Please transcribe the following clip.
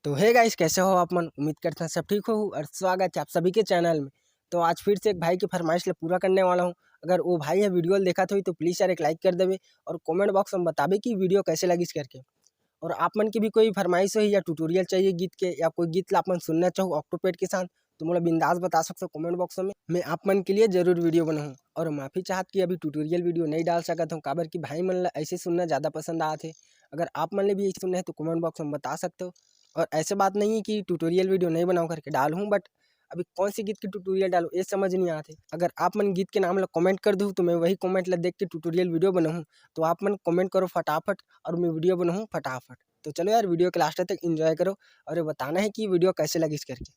तो hey guys, कैसे हो आप मन। उम्मीद करते हैं सब ठीक हो और स्वागत है आप सभी के चैनल में। तो आज फिर से एक भाई की फरमाइश ले पूरा करने वाला हूं। अगर वो भाई है वीडियो देखा तो प्लीज़ यार एक लाइक कर देवे और कमेंट बॉक्स में बतावे कि वीडियो कैसे लगी इस करके। और आप मन की भी कोई फरमाइश हो या ट्यूटोरियल चाहिए गीत के या कोई गीत ला आप मन सुनना चाहो ऑक्टोपेड के साथ, तो मोला बिंदास बता सकते हो कमेंट बॉक्स में। मैं आप मन के लिए जरूर वीडियो बनाऊँ। और माफ़ी चाहत कि अभी ट्यूटोरियल वीडियो नहीं डाल सकता हूँ, काबर कि भाई मन ला ऐसे सुनना ज़्यादा पसंद आते। अगर आप मन ले भी ऐसे सुनना है तो कमेंट बॉक्स में बता सकते हो। और ऐसे बात नहीं है कि ट्यूटोरियल वीडियो नहीं बनाऊँ करके डालूँ, बट अभी कौन सी गीत की ट्यूटोरियल डालूँ ये समझ नहीं आते। अगर आप मन गीत के नाम ला कमेंट कर दूँ तो मैं वही कमेंट ला देख के ट्यूटोरियल वीडियो बनाऊँ। तो आप मन कमेंट करो फटाफट और मैं वीडियो बनाऊँ फटाफट। तो चलो यार, वीडियो के लास्ट तक एंजॉय करो और ये बताना है कि वीडियो कैसे लगी इस करके।